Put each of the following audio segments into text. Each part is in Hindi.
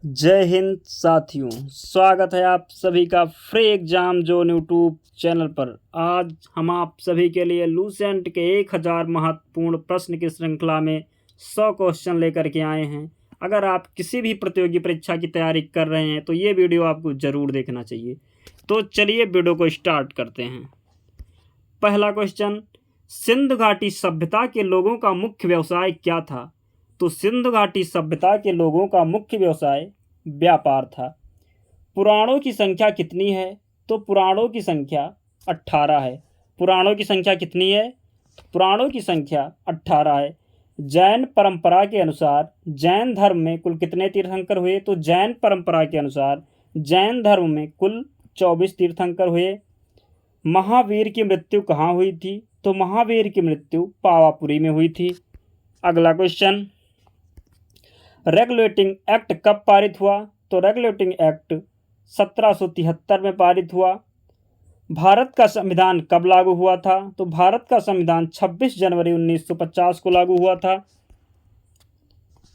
जय हिंद साथियों, स्वागत है आप सभी का free exam zone YouTube channel पर। आज हम आप सभी के लिए लूसेंट के 1000 महत्वपूर्ण प्रश्न की श्रृंखला में 100 क्वेश्चन लेकर के आए हैं। अगर आप किसी भी प्रतियोगी परीक्षा की तैयारी कर रहे हैं तो ये वीडियो आपको ज़रूर देखना चाहिए। तो चलिए वीडियो को स्टार्ट करते हैं। पहला क्वेश्चन, सिंधु घाटी सभ्यता के लोगों का मुख्य व्यवसाय क्या था? तो सिंधु घाटी सभ्यता के लोगों का मुख्य व्यवसाय व्यापार था। पुराणों की संख्या कितनी है? तो पुराणों की संख्या 18 है। पुराणों की संख्या कितनी है? पुराणों की संख्या 18 है। जैन परंपरा के अनुसार जैन धर्म में कुल कितने तीर्थंकर हुए? तो जैन परंपरा के अनुसार जैन धर्म में कुल 24 तीर्थंकर हुए। महावीर की मृत्यु कहाँ हुई थी? तो महावीर की मृत्यु पावापुरी में हुई थी। अगला क्वेश्चन, रेगुलेटिंग एक्ट कब पारित हुआ? तो रेगुलेटिंग एक्ट 1773 में पारित हुआ। भारत का संविधान कब लागू हुआ था? तो भारत का संविधान 26 जनवरी 1950 को लागू हुआ था।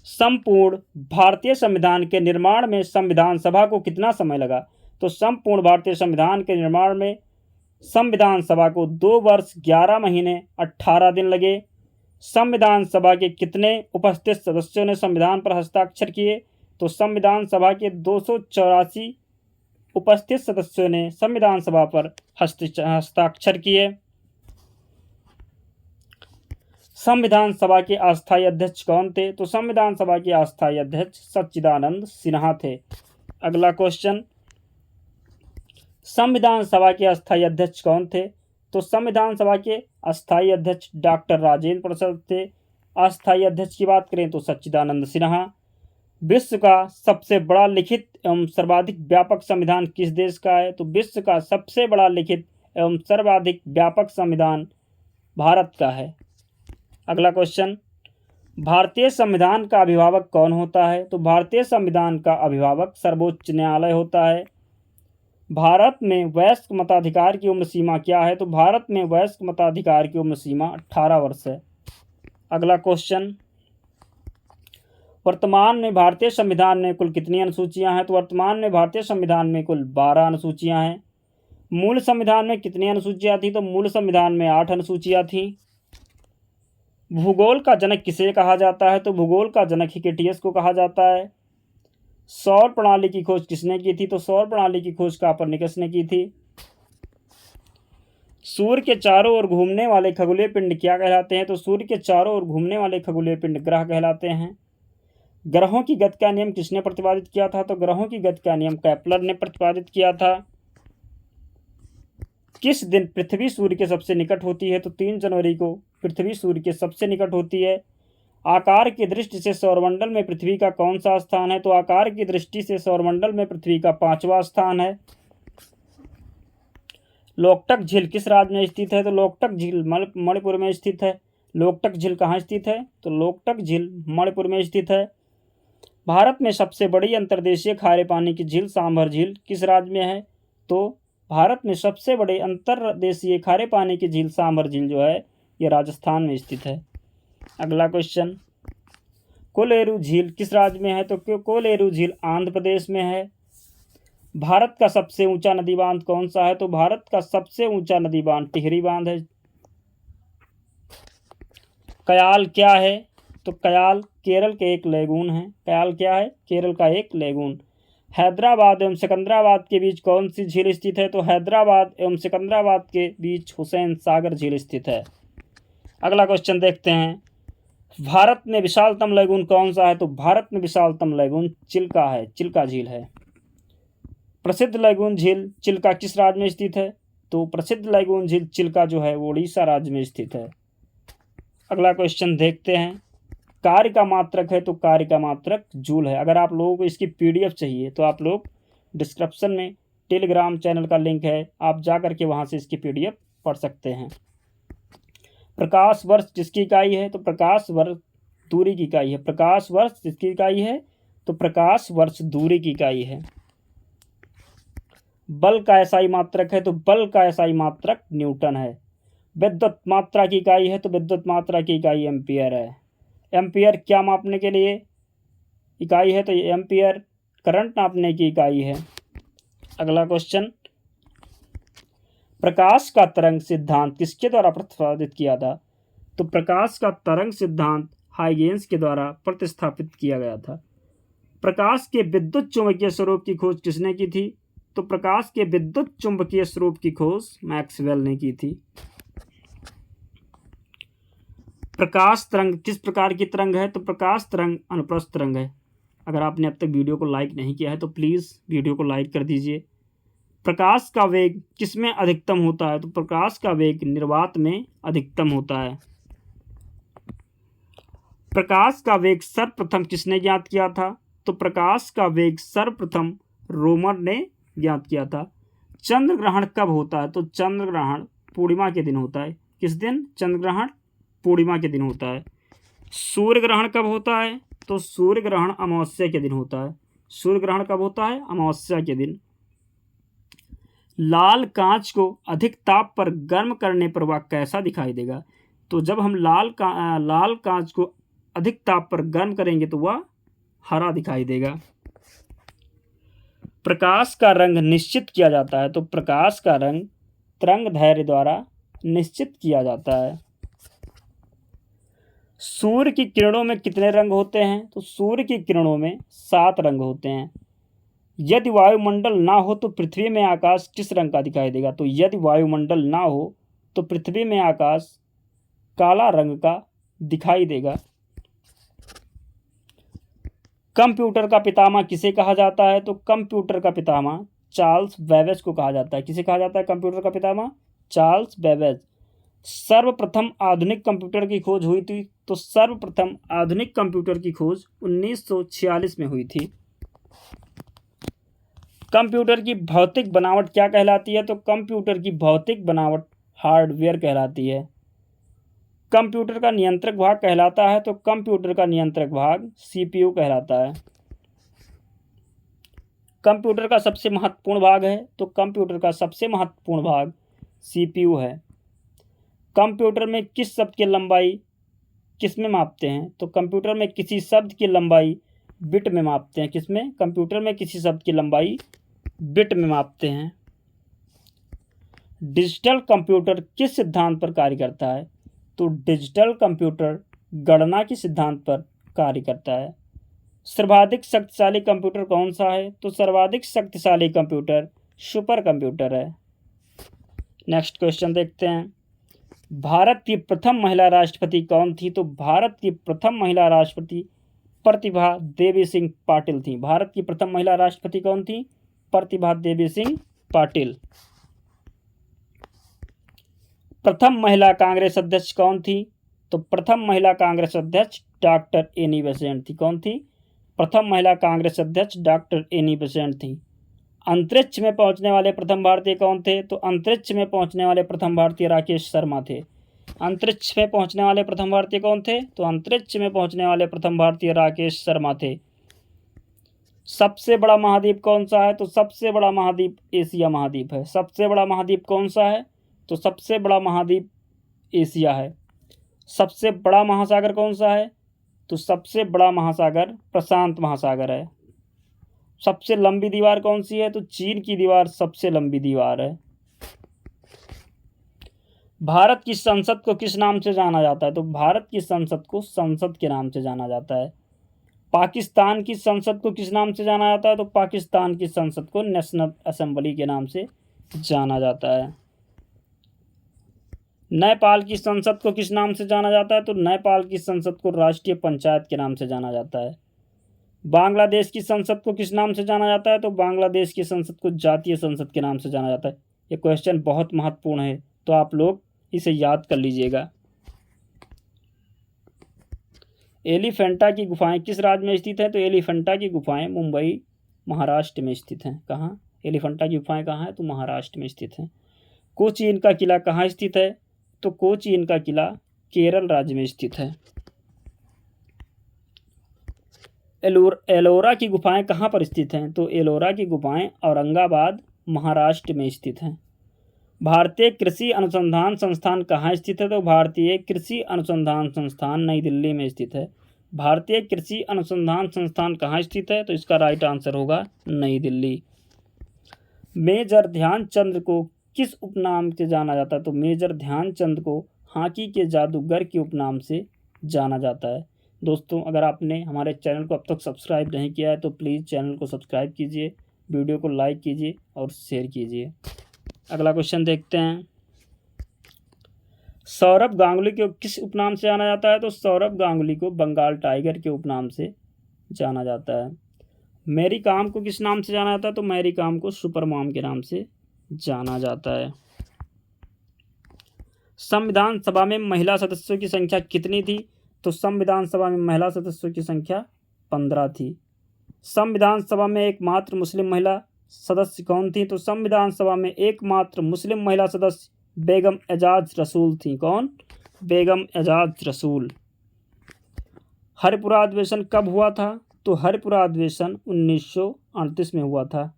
संपूर्ण भारतीय संविधान के निर्माण में संविधान सभा को कितना समय लगा? तो संपूर्ण भारतीय संविधान के निर्माण में संविधान सभा को 2 वर्ष 11 महीने 18 दिन लगे। संविधान सभा के कितने उपस्थित सदस्यों ने संविधान पर हस्ताक्षर किए? तो संविधान सभा के 284 उपस्थित सदस्यों ने संविधान सभा पर हस्ताक्षर किए। संविधान सभा के अस्थायी अध्यक्ष कौन थे? तो संविधान सभा के अस्थायी अध्यक्ष सच्चिदानंद सिन्हा थे। अगला क्वेश्चन, संविधान सभा के अस्थायी अध्यक्ष कौन थे? तो संविधान सभा के अस्थायी अध्यक्ष डॉक्टर राजेंद्र प्रसाद थे। अस्थायी अध्यक्ष की बात करें तो सच्चिदानंद सिन्हा। विश्व का सबसे बड़ा लिखित एवं सर्वाधिक व्यापक संविधान किस देश का है? तो विश्व का सबसे बड़ा लिखित एवं सर्वाधिक व्यापक संविधान भारत का है। अगला क्वेश्चन, भारतीय संविधान का अभिभावक कौन होता है? तो भारतीय संविधान का अभिभावक सर्वोच्च न्यायालय होता है। भारत में वयस्क मताधिकार की उम्र सीमा क्या है? तो भारत में वयस्क मताधिकार की उम्र सीमा 18 वर्ष है। अगला क्वेश्चन, वर्तमान में भारतीय संविधान में कुल कितनी अनुसूचियां हैं? तो वर्तमान में भारतीय संविधान में कुल 12 अनुसूचियां हैं। मूल संविधान में कितनी अनुसूचियां थी? तो मूल संविधान में 8 अनुसूचियां थी। भूगोल का जनक किसे कहा जाता है? तो भूगोल का जनक हिकेटियस को कहा जाता है। सौर प्रणाली की खोज किसने की थी? तो सौर प्रणाली की खोज कापरनिकस ने की थी। सूर्य के चारों ओर घूमने वाले खगोलीय पिंड क्या कहलाते हैं? तो सूर्य के चारों ओर घूमने वाले खगोलीय पिंड ग्रह कहलाते हैं। ग्रहों की गति का नियम किसने प्रतिपादित किया था? तो ग्रहों की गति का नियम केपलर ने प्रतिपादित किया था। किस दिन पृथ्वी सूर्य के सबसे निकट होती है? तो 3 जनवरी को पृथ्वी सूर्य के सबसे निकट होती है। आकार की दृष्टि से सौरमंडल में पृथ्वी का कौन सा स्थान है? तो आकार की दृष्टि से सौरमंडल में पृथ्वी का 5वां स्थान है। लोकटक झील किस राज्य में स्थित है? तो लोकटक झील मणिपुर में स्थित है। लोकटक झील कहाँ स्थित है? तो लोकटक झील मणिपुर में स्थित है। भारत में सबसे बड़ी अंतर्देशीय खारे पानी की झील सांभर झील किस राज्य में है? तो भारत में सबसे बड़े अंतर्देशीय खारे पानी की झील सांभर झील जो है ये राजस्थान में स्थित है। अगला क्वेश्चन, कोलेरू झील किस राज्य में है? तो कोलेरू झील आंध्र प्रदेश में है। भारत का सबसे ऊंचा नदी बांध कौन सा है? तो भारत का सबसे ऊंचा नदी बांध टिहरी बांध है। कयाल क्या है? तो कयाल केरल के एक लेगून है। कयाल क्या है? केरल का एक लेगून। हैदराबाद एवं सिकंदराबाद के बीच कौन सी झील स्थित है? तो हैदराबाद एवं सिकंदराबाद के बीच हुसैन सागर झील स्थित है। अगला क्वेश्चन देखते हैं, भारत में विशालतम लेगून कौन सा है? तो भारत में विशालतम लेगून चिल्का है, चिल्का झील है। प्रसिद्ध लेगून झील चिल्का किस राज्य में स्थित है? तो प्रसिद्ध लेगून झील चिल्का जो है वो उड़ीसा राज्य में स्थित है। अगला क्वेश्चन देखते हैं, कार्य का मात्रक है? तो कार्य का मात्रक जूल है। अगर आप लोगों को इसकी PDF चाहिए तो आप लोग डिस्क्रिप्शन में टेलीग्राम चैनल का लिंक है, आप जा करके वहाँ से इसकी PDF पढ़ सकते हैं। प्रकाश वर्ष जिसकी इकाई है? तो प्रकाश वर्ष दूरी की इकाई है। प्रकाश वर्ष जिसकी इकाई है? तो प्रकाश वर्ष दूरी की इकाई है। बल का एसआई मात्रक है? तो बल का एसआई मात्रक न्यूटन है। विद्युत मात्रा की इकाई है? तो विद्युत मात्रा की इकाई एम्पियर है। एम्पियर क्या मापने के लिए इकाई है? तो ये एम्पियर करंट नापने की इकाई है। अगला क्वेश्चन, प्रकाश का तरंग सिद्धांत किसके द्वारा प्रतिपादित किया था? तो प्रकाश का तरंग सिद्धांत हाइगेंस के द्वारा प्रतिस्थापित किया गया था। प्रकाश के विद्युत चुंबकीय स्वरूप की खोज किसने की थी? तो प्रकाश के विद्युत चुंबकीय स्वरूप की खोज मैक्सवेल ने की थी। प्रकाश तरंग किस प्रकार की तरंग है? तो प्रकाश तरंग अनुप्रस्थ तरंग है। अगर आपने अब तक वीडियो को लाइक नहीं किया है तो प्लीज़ वीडियो को लाइक कर दीजिए। प्रकाश का वेग किसमें अधिकतम होता है? तो प्रकाश का वेग निर्वात में अधिकतम होता है। प्रकाश का वेग सर्वप्रथम किसने ज्ञात किया था? तो प्रकाश का वेग सर्वप्रथम रोमर ने ज्ञात किया था। चंद्र ग्रहण कब होता है? तो चंद्र ग्रहण पूर्णिमा के दिन होता है। किस दिन? चंद्र ग्रहण पूर्णिमा के दिन होता है। सूर्य ग्रहण कब होता है? तो सूर्य ग्रहण अमावस्या के दिन होता है। सूर्य ग्रहण कब होता है? अमावस्या के दिन। लाल कांच को अधिक ताप पर गर्म करने पर वह कैसा दिखाई देगा? तो जब हम लाल कांच को अधिक ताप पर गर्म करेंगे तो वह हरा दिखाई देगा। प्रकाश का रंग निश्चित किया जाता है। तो प्रकाश का रंग तरंगदैर्घ्य द्वारा निश्चित किया जाता है। सूर्य की किरणों में कितने रंग होते हैं? तो सूर्य की किरणों में 7 रंग होते हैं। यदि वायुमंडल ना हो तो पृथ्वी में आकाश किस रंग का दिखाई देगा? तो यदि वायुमंडल ना हो तो पृथ्वी में आकाश काला रंग का दिखाई देगा। कंप्यूटर का पितामह किसे कहा जाता है? तो कंप्यूटर का पितामह चार्ल्स बेबेज को कहा जाता है। किसे कहा जाता है कंप्यूटर का पितामह? Charles Babbage. सर्वप्रथम आधुनिक कंप्यूटर की खोज हुई थी? तो सर्वप्रथम आधुनिक कंप्यूटर की खोज 1946 में हुई थी। कंप्यूटर की भौतिक बनावट क्या कहलाती है? तो कंप्यूटर की भौतिक बनावट हार्डवेयर कहलाती है। कंप्यूटर का नियंत्रक भाग कहलाता है? तो कंप्यूटर का नियंत्रक भाग सीपीयू कहलाता है। कंप्यूटर का सबसे महत्वपूर्ण भाग है? तो कंप्यूटर का सबसे महत्वपूर्ण भाग सीपीयू है। कंप्यूटर में किस शब्द की लंबाई किस में मापते हैं? तो कंप्यूटर में किसी शब्द की लंबाई बिट में मापते हैं। किस में? कंप्यूटर में किसी शब्द की लंबाई बिट में मापते हैं। डिजिटल कंप्यूटर किस सिद्धांत पर कार्य करता है? तो डिजिटल कंप्यूटर गणना के सिद्धांत पर कार्य करता है। सर्वाधिक शक्तिशाली कंप्यूटर कौन सा है? तो सर्वाधिक शक्तिशाली कंप्यूटर सुपर कंप्यूटर है। नेक्स्ट क्वेश्चन देखते हैं, भारत की प्रथम महिला राष्ट्रपति कौन थी? तो भारत की प्रथम महिला राष्ट्रपति प्रतिभा देवी सिंह पाटिल थी। भारत की प्रथम महिला राष्ट्रपति कौन थी? प्रतिभा देवी सिंह पाटिल। प्रथम महिला कांग्रेस अध्यक्ष कौन थी? तो प्रथम महिला कांग्रेस अध्यक्ष डॉक्टर एनी बेसेंट थी। कौन थी? प्रथम महिला कांग्रेस अध्यक्ष डॉक्टर एनी बेसेंट थी। अंतरिक्ष में पहुंचने वाले प्रथम भारतीय कौन थे? तो अंतरिक्ष में पहुंचने वाले प्रथम भारतीय राकेश शर्मा थे। अंतरिक्ष में पहुंचने वाले प्रथम भारतीय कौन थे? तो अंतरिक्ष में पहुंचने वाले प्रथम भारतीय राकेश शर्मा थे। सबसे बड़ा महाद्वीप कौन सा है? तो सबसे बड़ा महाद्वीप एशिया महाद्वीप है। सबसे बड़ा महाद्वीप कौन सा है? तो सबसे बड़ा महाद्वीप एशिया है। सबसे बड़ा महासागर कौन सा है? तो सबसे बड़ा महासागर प्रशांत महासागर है। सबसे लंबी दीवार कौन सी है? तो चीन की दीवार सबसे लंबी दीवार है। भारत की संसद को किस नाम से जाना जाता है? तो भारत की संसद को संसद के नाम से जाना जाता है। पाकिस्तान की संसद को किस नाम से जाना जाता है? तो पाकिस्तान की संसद को नेशनल असेंबली के नाम से जाना जाता है। नेपाल की संसद को किस नाम से जाना जाता है? तो नेपाल की संसद को राष्ट्रीय पंचायत के नाम से जाना जाता है। बांग्लादेश की संसद को किस नाम से जाना जाता है? तो बांग्लादेश की संसद को जातीय संसद के नाम से जाना जाता है। ये क्वेश्चन बहुत महत्वपूर्ण है, तो आप लोग इसे याद कर लीजिएगा। एलिफेंटा की गुफाएं किस राज्य में स्थित हैं? तो एलिफेंटा की गुफाएं मुंबई महाराष्ट्र में स्थित हैं। कहाँ? एलिफेंटा की गुफाएं कहाँ हैं? तो महाराष्ट्र में स्थित हैं। कोची इनका किला कहाँ स्थित है? तो कोची इनका किला केरल राज्य में स्थित है। एलोरा की गुफाएं कहाँ पर स्थित हैं? तो एलोरा की गुफाएं औरंगाबाद महाराष्ट्र में स्थित हैं। भारतीय कृषि अनुसंधान संस्थान कहाँ स्थित है? तो भारतीय कृषि अनुसंधान संस्थान नई दिल्ली में स्थित है। भारतीय कृषि अनुसंधान संस्थान कहाँ स्थित है? तो इसका राइट आंसर होगा नई दिल्ली। मेजर ध्यानचंद को किस उपनाम से जाना जाता है? तो मेजर ध्यानचंद को हॉकी के जादूगर के उपनाम से जाना जाता है। दोस्तों, अगर आपने हमारे चैनल को अब तक सब्सक्राइब नहीं किया है तो प्लीज़ चैनल को सब्सक्राइब कीजिए, वीडियो को लाइक कीजिए और शेयर कीजिए। अगला क्वेश्चन देखते हैं। सौरभ गांगुली को किस उपनाम से जाना जाता है? तो सौरभ गांगुली को बंगाल टाइगर के उपनाम से जाना जाता है। मैरी कॉम को किस नाम से जाना जाता है? तो मैरी कॉम को सुपर मॉम के नाम से जाना जाता है। संविधान सभा में महिला सदस्यों की संख्या कितनी थी? तो संविधान सभा में महिला सदस्यों की संख्या 15 थी। संविधान सभा में एकमात्र मुस्लिम महिला सदस्य कौन थी? तो संविधान सभा में एकमात्र मुस्लिम महिला सदस्य बेगम एजाज रसूल थी। कौन? बेगम एजाज रसूल। हरिपुरा अधिवेशन कब हुआ था? तो हरिपुरा अधिवेशन 1938 में हुआ था।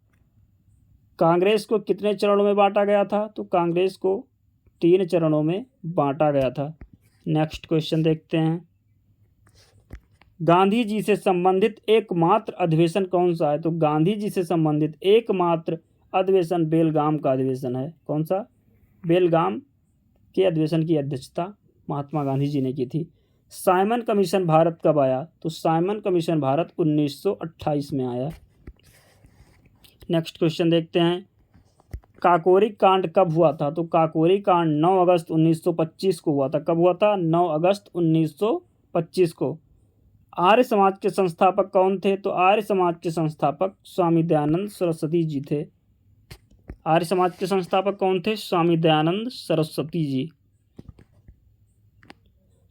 कांग्रेस को कितने चरणों में बांटा गया था? तो कांग्रेस को 3 चरणों में बांटा गया था। नेक्स्ट क्वेश्चन देखते हैं। गांधी जी से संबंधित एकमात्र अधिवेशन कौन सा है? तो गांधी जी से संबंधित एकमात्र अधिवेशन बेलगाम का अधिवेशन है। कौन सा? बेलगाम के अधिवेशन की अध्यक्षता महात्मा गांधी जी ने की थी। साइमन कमीशन भारत कब आया? तो साइमन कमीशन भारत 1928 में आया। नेक्स्ट क्वेश्चन देखते हैं। काकोरी कांड कब हुआ था? तो काकोरी कांड 9 अगस्त 1925 को हुआ था। कब हुआ था? 9 अगस्त 1925 को। आर्य समाज के संस्थापक कौन थे? तो आर्य समाज के संस्थापक स्वामी दयानंद सरस्वती जी थे। आर्य समाज के संस्थापक कौन थे? स्वामी दयानंद सरस्वती जी।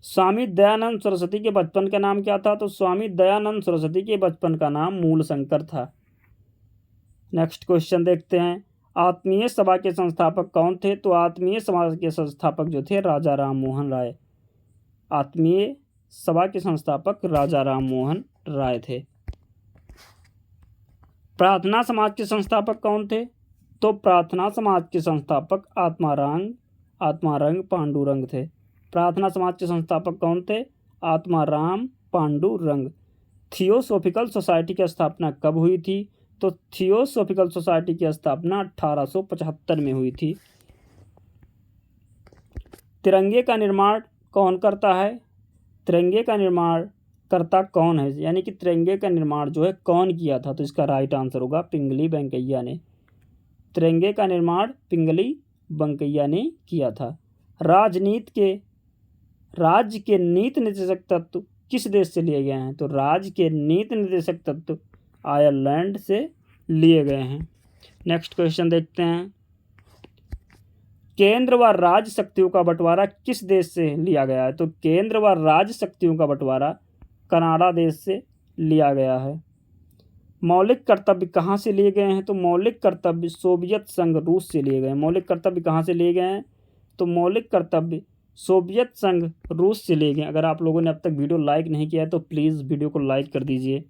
स्वामी दयानंद सरस्वती के बचपन का नाम क्या था? तो स्वामी दयानंद सरस्वती के बचपन का नाम मूलशंकर था। नेक्स्ट क्वेश्चन देखते हैं। आत्मीय सभा के संस्थापक कौन थे? तो आत्मीय सभा के संस्थापक जो थे राजा राम मोहन राय। आत्मीय सभा के संस्थापक राजा राम मोहन राय थे। प्रार्थना समाज के संस्थापक कौन थे? तो प्रार्थना समाज के संस्थापक आत्मारंग पांडुरंग थे। प्रार्थना समाज के संस्थापक कौन थे? आत्माराम पांडुरंग। थियोसॉफिकल सोसाइटी की स्थापना कब हुई थी? तो थियोसॉफिकल सोसाइटी की स्थापना 1875 में हुई थी। तिरंगे का निर्माण कौन करता है? तिरंगे का निर्माण करता कौन है? यानी कि तिरंगे का निर्माण जो है कौन किया था? तो इसका राइट आंसर होगा पिंगली वेंकैया ने। तिरंगे का निर्माण पिंगली वेंकैया ने किया था। राज्य के नीति निर्देशक तत्व किस देश से लिए गए हैं? तो राज्य के नीति निर्देशक तत्व आयरलैंड से लिए गए हैं। नेक्स्ट क्वेश्चन देखते हैं। केंद्र व राज्य शक्तियों का बंटवारा किस देश से लिया गया है? तो केंद्र व राज्य शक्तियों का बंटवारा कनाडा देश से लिया गया है। मौलिक कर्तव्य कहाँ से लिए गए हैं? तो मौलिक कर्तव्य सोवियत संघ रूस से लिए गए हैं। मौलिक कर्तव्य कहाँ से लिए गए हैं? तो मौलिक कर्तव्य सोवियत संघ रूस से लिए गए। अगर आप लोगों ने अब तक वीडियो लाइक नहीं किया है तो प्लीज़ वीडियो को लाइक कर दीजिए।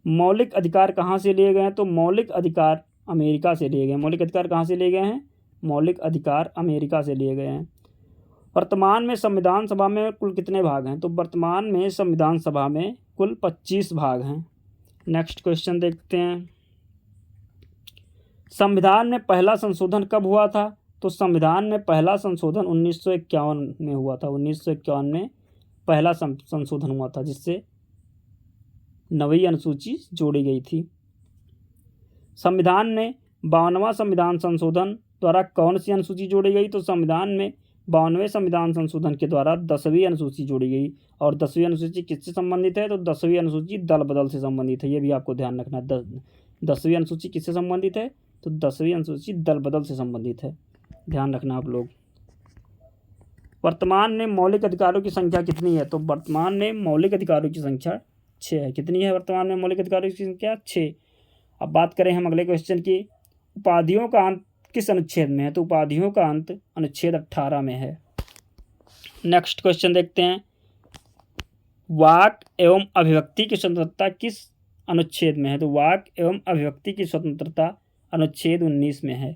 मौलिक अधिकार कहाँ से लिए गए हैं? तो मौलिक अधिकार अमेरिका से लिए गए हैं। मौलिक अधिकार कहाँ से लिए गए हैं? मौलिक अधिकार अमेरिका से लिए गए हैं। वर्तमान में संविधान सभा में कुल कितने भाग हैं? तो वर्तमान में संविधान सभा में कुल 25 भाग हैं। नेक्स्ट क्वेश्चन देखते हैं। संविधान में पहला संशोधन कब हुआ था? तो संविधान में पहला संशोधन 1951 में हुआ था। 1951 में पहला संशोधन हुआ था जिससे 9वीं अनुसूची जोड़ी गई थी। संविधान में 52वां संविधान संशोधन द्वारा कौन सी अनुसूची जोड़ी गई? तो संविधान में 52वें संविधान संशोधन के द्वारा 10वीं अनुसूची जोड़ी गई। और 10वीं अनुसूची किससे संबंधित है? तो 10वीं अनुसूची दल बदल से संबंधित है। ये भी आपको ध्यान रखना है। 10वीं अनुसूची किससे संबंधित है? तो 10वीं अनुसूची दल बदल से संबंधित है। ध्यान रखना आप लोग। वर्तमान में मौलिक अधिकारों की संख्या कितनी है? तो वर्तमान में मौलिक अधिकारों की संख्या 6 है। कितनी है वर्तमान में मौलिक अधिकारों की संख्या? 6। अब बात करें हम अगले क्वेश्चन की। उपाधियों का अंत किस अनुच्छेद में है? तो उपाधियों का अंत अनुच्छेद 18 में है। नेक्स्ट क्वेश्चन देखते हैं। वाक एवं अभिव्यक्ति की स्वतंत्रता किस अनुच्छेद में है? तो वाक एवं अभिव्यक्ति की स्वतंत्रता अनुच्छेद 19 में है।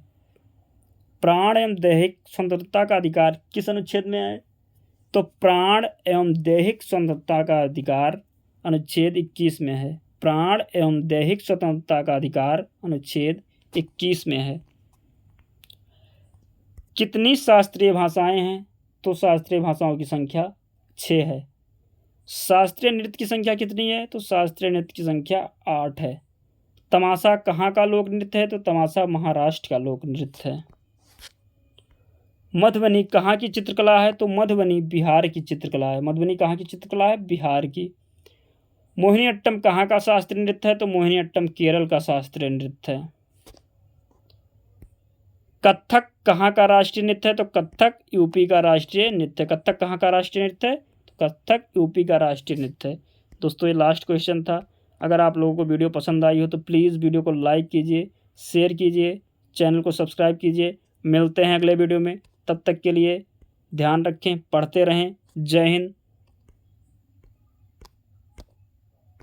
प्राण एवं दैहिक स्वतंत्रता का अधिकार किस अनुच्छेद में है? तो प्राण एवं दैहिक स्वतंत्रता का अधिकार अनुच्छेद 21 में है। प्राण एवं दैहिक स्वतंत्रता का अधिकार अनुच्छेद 21 में है। कितनी शास्त्रीय भाषाएं हैं? तो शास्त्रीय भाषाओं की संख्या 6 है। शास्त्रीय नृत्य की संख्या कितनी है? तो शास्त्रीय नृत्य की संख्या 8 है। तमाशा कहाँ का लोक नृत्य है? तो तमाशा महाराष्ट्र का लोक नृत्य है। मधुबनी कहाँ की चित्रकला है? तो मधुबनी बिहार की चित्रकला है। मधुबनी कहाँ की चित्रकला है? बिहार की। मोहिनीअट्टम कहाँ का शास्त्रीय नृत्य है? तो मोहिनीअट्टम केरल का शास्त्रीय नृत्य है। कथक कहाँ का राष्ट्रीय नृत्य है? तो कथक यूपी का राष्ट्रीय नृत्य। कथक कहाँ का राष्ट्रीय नृत्य है? तो कथक यूपी का राष्ट्रीय नृत्य है। दोस्तों, ये लास्ट क्वेश्चन था। अगर आप लोगों को वीडियो पसंद आई हो तो प्लीज़ वीडियो को लाइक कीजिए, शेयर कीजिए, चैनल को सब्सक्राइब कीजिए। मिलते हैं अगले वीडियो में। तब तक के लिए ध्यान रखें, पढ़ते रहें। जय हिंद,